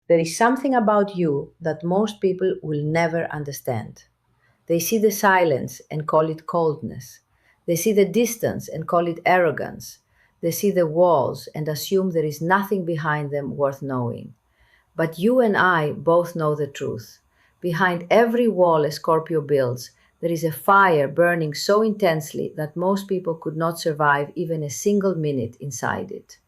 There is something about you that most people will never understand. They see the silence and call it coldness. They see the distance and call it arrogance. They see the walls and assume there is nothing behind them worth knowing. But you and I both know the truth. Behind every wall a Scorpio builds, there is a fire burning so intensely that most people could not survive even a single minute inside it.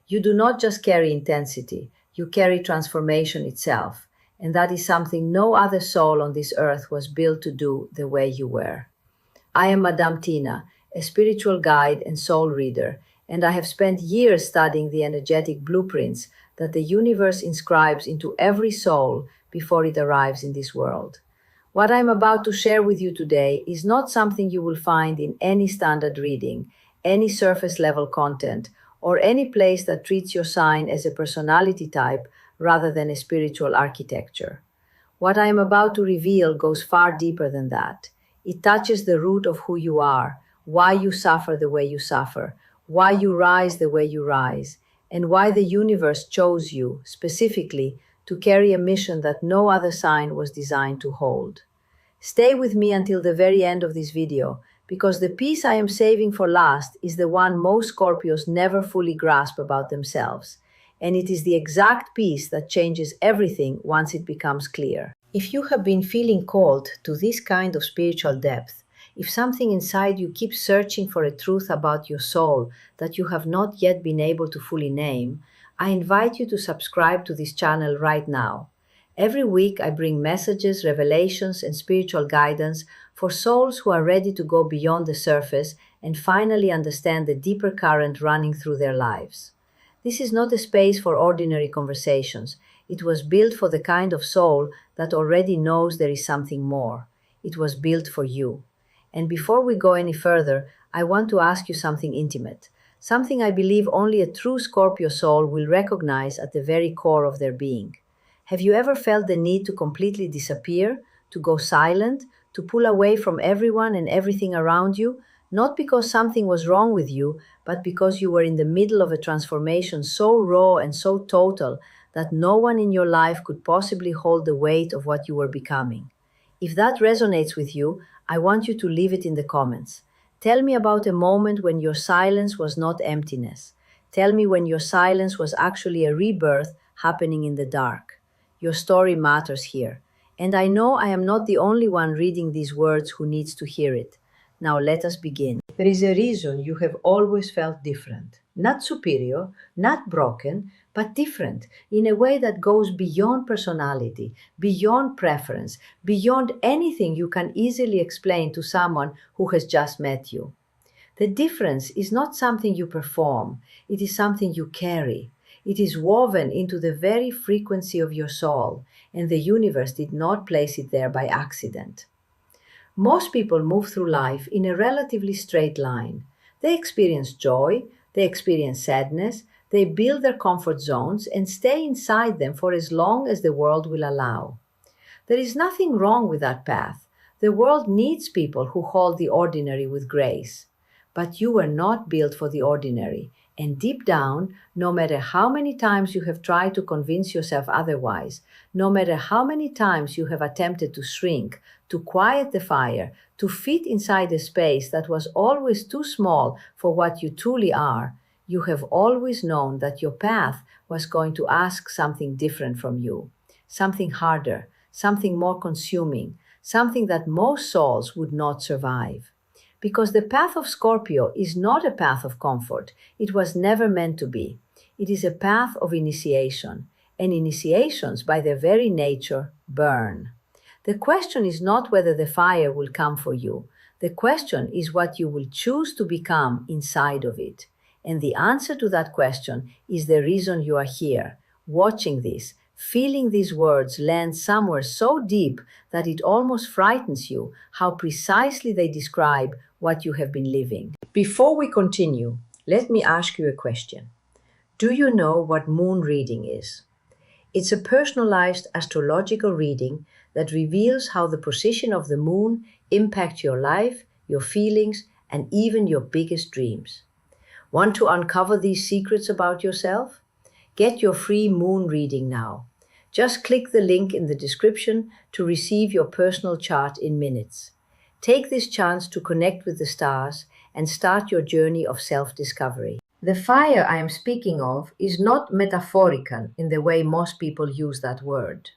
You do not just carry intensity, you carry transformation itself. And that is something no other soul on this earth was built to do the way you were. I am Madame Tina, a spiritual guide and soul reader, and I have spent years studying the energetic blueprints that the universe inscribes into every soul before it arrives in this world. What I'm about to share with you today is not something you will find in any standard reading, any surface level content, or any place that treats your sign as a personality type rather than a spiritual architecture. What I am about to reveal goes far deeper than that. It touches the root of who you are, why you suffer the way you suffer, why you rise the way you rise, and why the universe chose you specifically to carry a mission that no other sign was designed to hold. Stay with me until the very end of this video, because the piece I am saving for last is the one most Scorpios never fully grasp about themselves, and it is the exact piece that changes everything once it becomes clear. If you have been feeling called to this kind of spiritual depth, if something inside you keeps searching for a truth about your soul that you have not yet been able to fully name, I invite you to subscribe to this channel right now. Every week I bring messages, revelations, and spiritual guidance for souls who are ready to go beyond the surface and finally understand the deeper current running through their lives. This is not a space for ordinary conversations. It was built for the kind of soul that already knows there is something more. It was built for you. And before we go any further, I want to ask you something intimate, something I believe only a true Scorpio soul will recognize at the very core of their being. Have you ever felt the need to completely disappear, to go silent, to pull away from everyone and everything around you, not because something was wrong with you, but because you were in the middle of a transformation so raw and so total that no one in your life could possibly hold the weight of what you were becoming? If that resonates with you, I want you to leave it in the comments. Tell me about a moment when your silence was not emptiness. Tell me when your silence was actually a rebirth happening in the dark. Your story matters here. And I know I am not the only one reading these words who needs to hear it. Now let us begin. There is a reason you have always felt different. Not superior, not broken, but different in a way that goes beyond personality, beyond preference, beyond anything you can easily explain to someone who has just met you. The difference is not something you perform, it is something you carry. It is woven into the very frequency of your soul, and the universe did not place it there by accident. Most people move through life in a relatively straight line. They experience joy, they experience sadness, they build their comfort zones and stay inside them for as long as the world will allow. There is nothing wrong with that path. The world needs people who hold the ordinary with grace. But you were not built for the ordinary. And deep down, no matter how many times you have tried to convince yourself otherwise, no matter how many times you have attempted to shrink, to quiet the fire, to fit inside a space that was always too small for what you truly are, you have always known that your path was going to ask something different from you, something harder, something more consuming, something that most souls would not survive. Because the path of Scorpio is not a path of comfort. It was never meant to be. It is a path of initiation, and initiations, by their very nature, burn. The question is not whether the fire will come for you. The question is what you will choose to become inside of it. And the answer to that question is the reason you are here, watching this, feeling these words land somewhere so deep that it almost frightens you how precisely they describe what you have been living. Before we continue, let me ask you a question. Do you know what moon reading is? It's a personalized astrological reading that reveals how the position of the moon impacts your life, your feelings, and even your biggest dreams. Want to uncover these secrets about yourself? Get your free moon reading now. Just click the link in the description to receive your personal chart in minutes. Take this chance to connect with the stars and start your journey of self discovery. The fire I am speaking of is not metaphorical in the way most people use that word.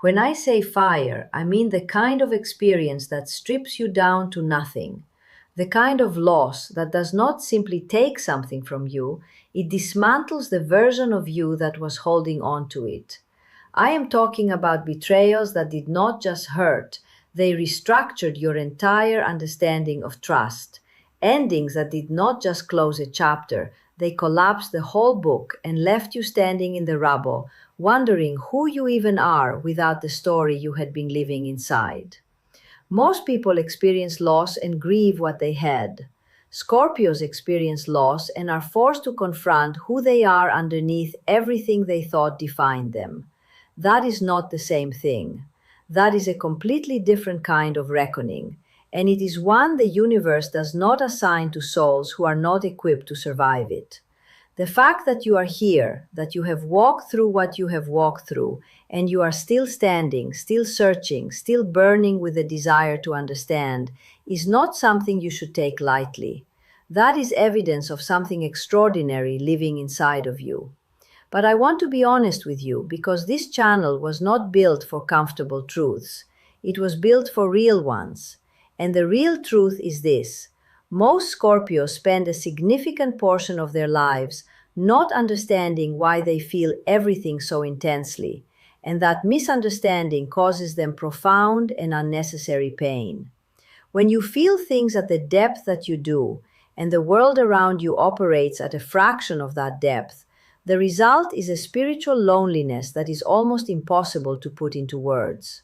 When I say fire, I mean the kind of experience that strips you down to nothing, the kind of loss that does not simply take something from you, it dismantles the version of you that was holding on to it. I am talking about betrayals that did not just hurt, they restructured your entire understanding of trust. Endings that did not just close a chapter, they collapsed the whole book and left you standing in the rubble, wondering who you even are without the story you had been living inside. Most people experience loss and grieve what they had. Scorpios experience loss and are forced to confront who they are underneath everything they thought defined them. That is not the same thing. That is a completely different kind of reckoning, and it is one the universe does not assign to souls who are not equipped to survive it. The fact that you are here, that you have walked through what you have walked through, and you are still standing, still searching, still burning with the desire to understand, is not something you should take lightly. That is evidence of something extraordinary living inside of you. But I want to be honest with you because this channel was not built for comfortable truths. It was built for real ones. And the real truth is this: most Scorpios spend a significant portion of their lives not understanding why they feel everything so intensely, and that misunderstanding causes them profound and unnecessary pain. When you feel things at the depth that you do, and the world around you operates at a fraction of that depth, the result is a spiritual loneliness that is almost impossible to put into words.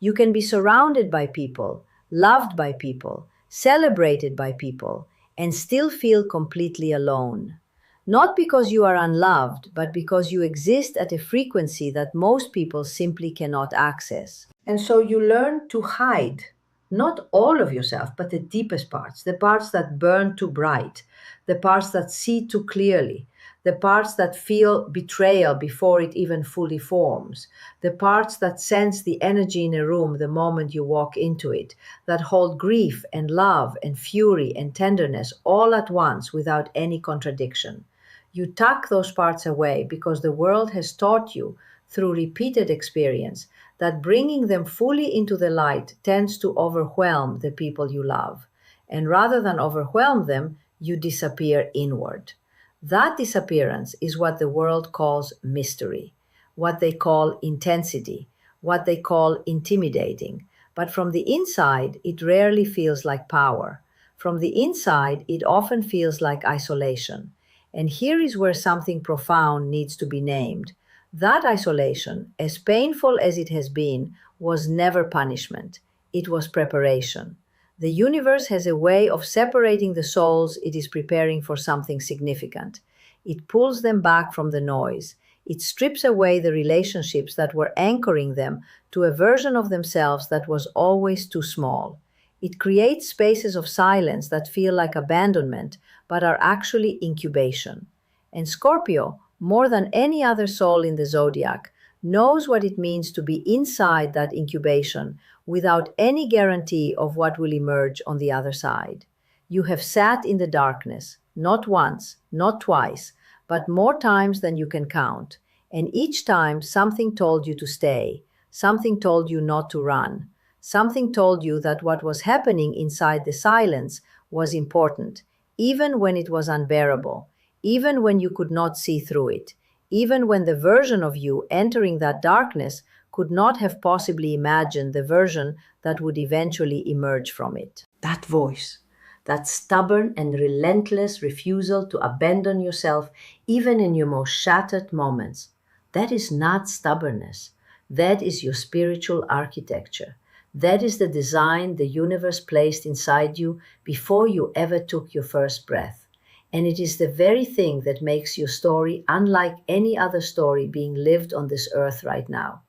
You can be surrounded by people, loved by people, celebrated by people, and still feel completely alone. Not because you are unloved, but because you exist at a frequency that most people simply cannot access. And so you learn to hide, not all of yourself, but the deepest parts, the parts that burn too bright, the parts that see too clearly, the parts that feel betrayal before it even fully forms, the parts that sense the energy in a room the moment you walk into it, that hold grief and love and fury and tenderness all at once without any contradiction. You tuck those parts away because the world has taught you, through repeated experience, that bringing them fully into the light tends to overwhelm the people you love. And rather than overwhelm them, you disappear inward. That disappearance is what the world calls mystery, what they call intensity, what they call intimidating. But from the inside, it rarely feels like power. From the inside, it often feels like isolation. And here is where something profound needs to be named. That isolation, as painful as it has been, was never punishment. It was preparation. The universe has a way of separating the souls it is preparing for something significant. It pulls them back from the noise. It strips away the relationships that were anchoring them to a version of themselves that was always too small. It creates spaces of silence that feel like abandonment, but are actually incubation. And Scorpio, more than any other soul in the zodiac, knows what it means to be inside that incubation without any guarantee of what will emerge on the other side. You have sat in the darkness, not once, not twice, but more times than you can count. And each time something told you to stay, something told you not to run, something told you that what was happening inside the silence was important, even when it was unbearable, even when you could not see through it, even when the version of you entering that darkness could not have possibly imagined the version that would eventually emerge from it. That voice, that stubborn and relentless refusal to abandon yourself even in your most shattered moments, that is not stubbornness. That is your spiritual architecture. That is the design the universe placed inside you before you ever took your first breath. And it is the very thing that makes your story unlike any other story being lived on this earth right now.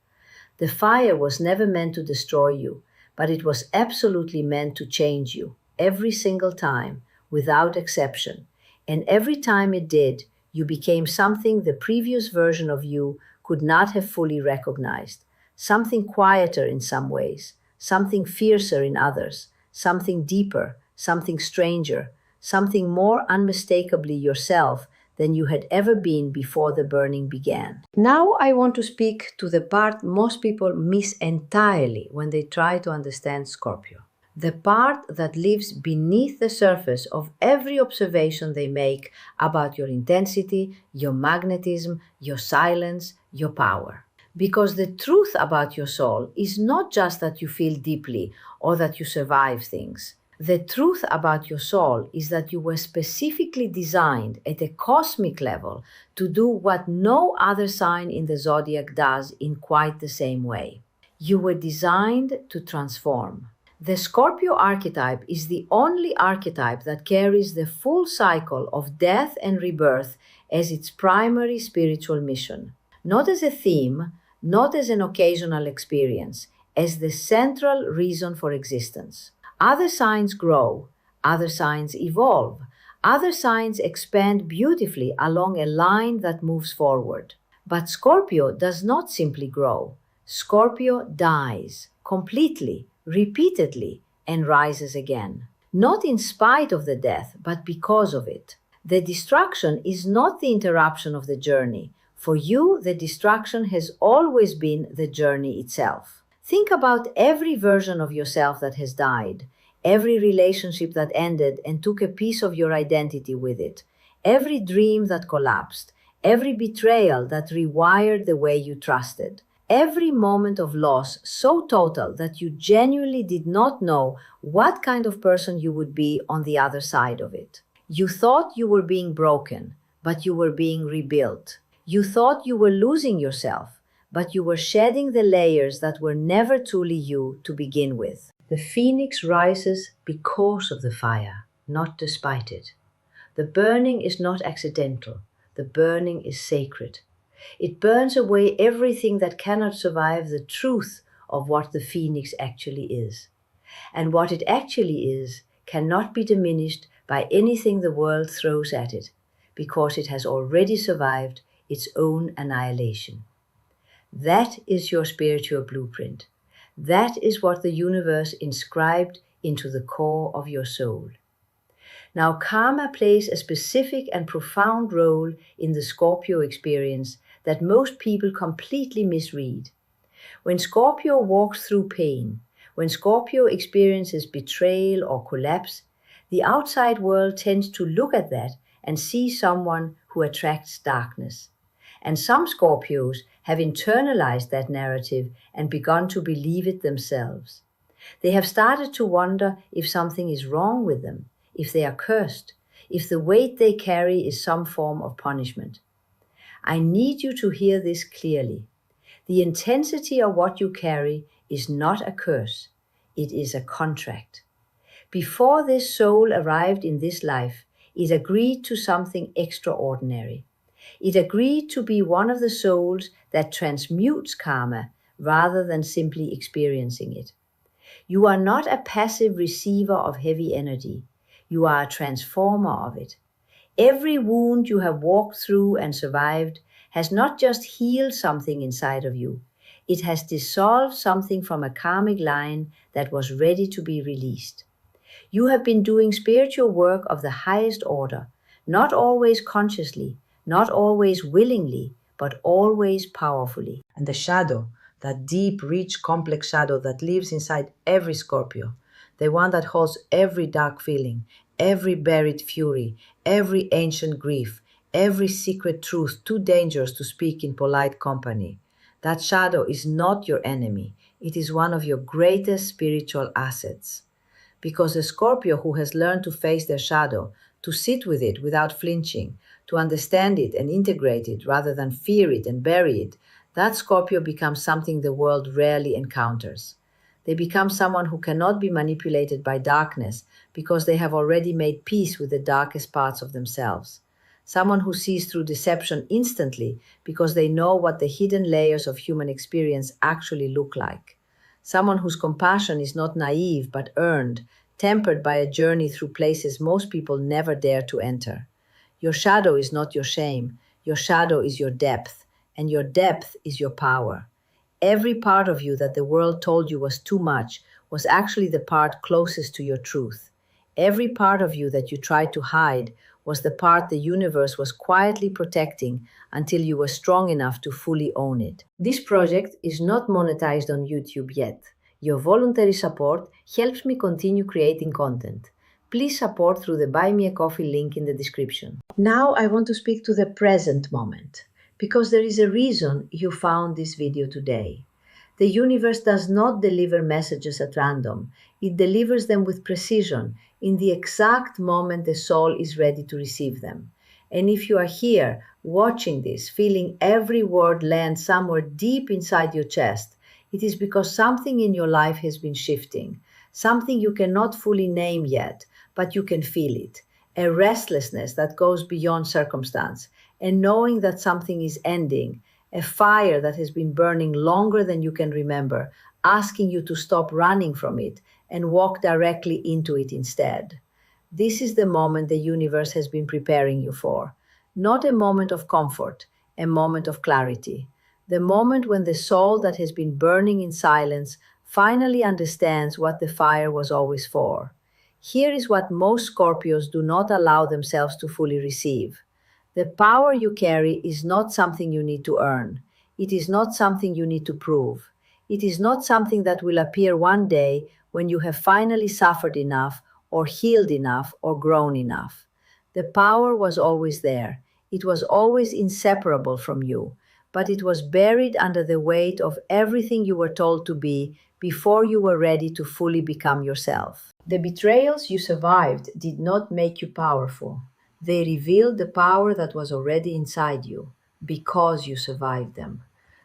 The fire was never meant to destroy you, but it was absolutely meant to change you, every single time, without exception. And every time it did, you became something the previous version of you could not have fully recognized. Something quieter in some ways, something fiercer in others, something deeper, something stranger, something more unmistakably yourself than you had ever been before the burning began. Now I want to speak to the part most people miss entirely when they try to understand Scorpio. The part that lives beneath the surface of every observation they make about your intensity, your magnetism, your silence, your power. Because the truth about your soul is not just that you feel deeply or that you survive things. The truth about your soul is that you were specifically designed at a cosmic level to do what no other sign in the zodiac does in quite the same way. You were designed to transform. The Scorpio archetype is the only archetype that carries the full cycle of death and rebirth as its primary spiritual mission. Not as a theme, not as an occasional experience, as the central reason for existence. Other signs grow, other signs evolve, other signs expand beautifully along a line that moves forward. But Scorpio does not simply grow. Scorpio dies completely, repeatedly, and rises again. Not in spite of the death, but because of it. The destruction is not the interruption of the journey. For you, the destruction has always been the journey itself. Think about every version of yourself that has died, every relationship that ended and took a piece of your identity with it, every dream that collapsed, every betrayal that rewired the way you trusted, every moment of loss so total that you genuinely did not know what kind of person you would be on the other side of it. You thought you were being broken, but you were being rebuilt. You thought you were losing yourself, but you were shedding the layers that were never truly you to begin with. The phoenix rises because of the fire, not despite it. The burning is not accidental. The burning is sacred. It burns away everything that cannot survive the truth of what the phoenix actually is. And what it actually is cannot be diminished by anything the world throws at it, because it has already survived its own annihilation. That is your spiritual blueprint. That is what the universe inscribed into the core of your soul. Now, karma plays a specific and profound role in the Scorpio experience that most people completely misread. When Scorpio walks through pain, when Scorpio experiences betrayal or collapse, the outside world tends to look at that and see someone who attracts darkness. And some Scorpios have internalized that narrative and begun to believe it themselves. They have started to wonder if something is wrong with them, if they are cursed, if the weight they carry is some form of punishment. I need you to hear this clearly. The intensity of what you carry is not a curse, it is a contract. Before this soul arrived in this life, it agreed to something extraordinary. It agreed to be one of the souls that transmutes karma rather than simply experiencing it. You are not a passive receiver of heavy energy. You are a transformer of it. Every wound you have walked through and survived has not just healed something inside of you. It has dissolved something from a karmic line that was ready to be released. You have been doing spiritual work of the highest order, not always consciously, not always willingly, but always powerfully. And the shadow, that deep, rich, complex shadow that lives inside every Scorpio, the one that holds every dark feeling, every buried fury, every ancient grief, every secret truth too dangerous to speak in polite company. That shadow is not your enemy. It is one of your greatest spiritual assets. Because a Scorpio who has learned to face their shadow, to sit with it without flinching, to understand it and integrate it rather than fear it and bury it, that Scorpio becomes something the world rarely encounters. They become someone who cannot be manipulated by darkness because they have already made peace with the darkest parts of themselves. Someone who sees through deception instantly because they know what the hidden layers of human experience actually look like. Someone whose compassion is not naive but earned, tempered by a journey through places most people never dare to enter. Your shadow is not your shame. Your shadow is your depth. and your depth is your power. Every part of you that the world told you was too much was actually the part closest to your truth. Every part of you that you tried to hide was the part the universe was quietly protecting until you were strong enough to fully own it. This project is not monetized on YouTube yet. Your voluntary support helps me continue creating content. Please support through the Buy Me a Coffee link in the description. Now I want to speak to the present moment, because there is a reason you found this video today. The universe does not deliver messages at random. It delivers them with precision in the exact moment the soul is ready to receive them. And if you are here watching this, feeling every word land somewhere deep inside your chest, it is because something in your life has been shifting, something you cannot fully name yet, but you can feel it. A restlessness that goes beyond circumstance, and knowing that something is ending, a fire that has been burning longer than you can remember, asking you to stop running from it and walk directly into it instead. This is the moment the universe has been preparing you for. Not a moment of comfort, a moment of clarity. The moment when the soul that has been burning in silence finally understands what the fire was always for. Here is what most Scorpios do not allow themselves to fully receive. The power you carry is not something you need to earn. It is not something you need to prove. It is not something that will appear one day when you have finally suffered enough, or healed enough, or grown enough. The power was always there. It was always inseparable from you, but it was buried under the weight of everything you were told to be before you were ready to fully become yourself. The betrayals you survived did not make you powerful. They revealed the power that was already inside you because you survived them.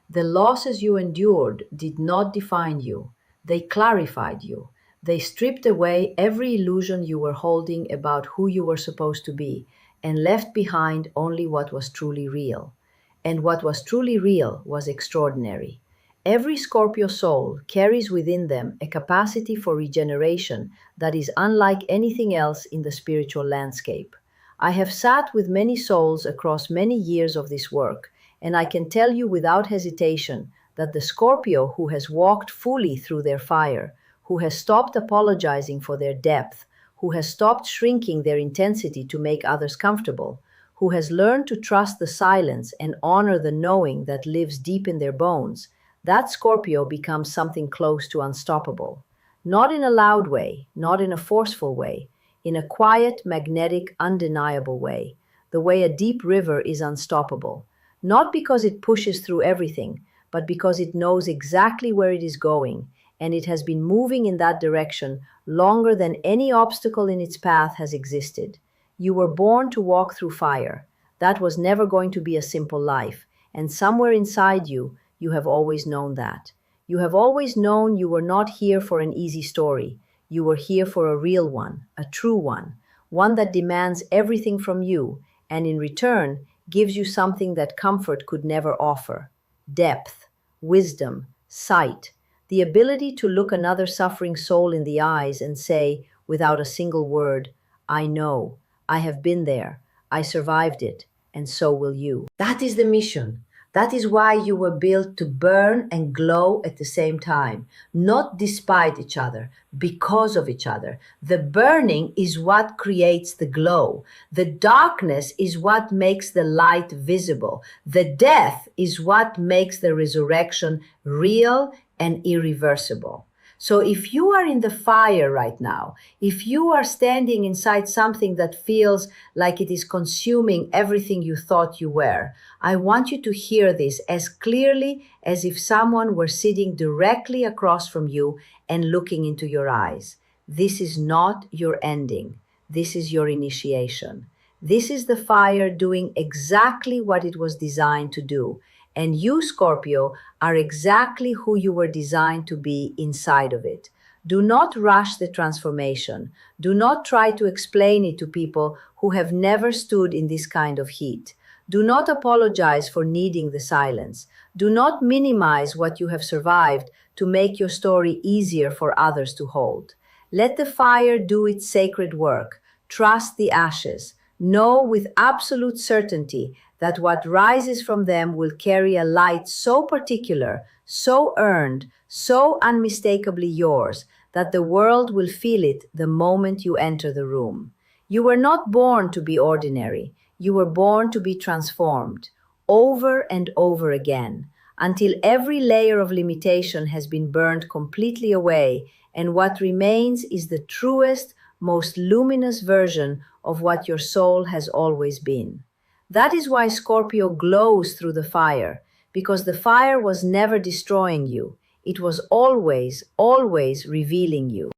The losses you endured did not define you. They clarified you. They stripped away every illusion you were holding about who you were supposed to be and left behind only what was truly real. And what was truly real was extraordinary. Every Scorpio soul carries within them a capacity for regeneration that is unlike anything else in the spiritual landscape. I have sat with many souls across many years of this work, and I can tell you without hesitation that the Scorpio who has walked fully through their fire, who has stopped apologizing for their depth, who has stopped shrinking their intensity to make others comfortable, who has learned to trust the silence and honor the knowing that lives deep in their bones, that Scorpio becomes something close to unstoppable. Not in a loud way, not in a forceful way, in a quiet, magnetic, undeniable way, the way a deep river is unstoppable, not because it pushes through everything, but because it knows exactly where it is going, and it has been moving in that direction longer than any obstacle in its path has existed. You were born to walk through fire. That was never going to be a simple life, and somewhere inside you, you have always known that. You have always known you were not here for an easy story. You were here for a real one, a true one that demands everything from you, and in return gives you something that comfort could never offer: depth, wisdom, sight, the ability to look another suffering soul in the eyes and say, without a single word, I know, I have been there, I survived it, and so will you. That is the mission. That is why you were built to burn and glow at the same time, not despite each other, because of each other. The burning is what creates the glow. The darkness is what makes the light visible. The death is what makes the resurrection real and irreversible. So if you are in the fire right now, if you are standing inside something that feels like it is consuming everything you thought you were, I want you to hear this as clearly as if someone were sitting directly across from you and looking into your eyes. This is not your ending. This is your initiation. This is the fire doing exactly what it was designed to do. And you, Scorpio, are exactly who you were designed to be inside of it. Do not rush the transformation. Do not try to explain it to people who have never stood in this kind of heat. Do not apologize for needing the silence. Do not minimize what you have survived to make your story easier for others to hold. Let the fire do its sacred work. Trust the ashes. Know with absolute certainty that what rises from them will carry a light so particular, so earned, so unmistakably yours, that the world will feel it the moment you enter the room. You were not born to be ordinary. You were born to be transformed, over and over again, until every layer of limitation has been burned completely away, and what remains is the truest, most luminous version of what your soul has always been. That is why Scorpio glows through the fire, because the fire was never destroying you. It was always, always revealing you.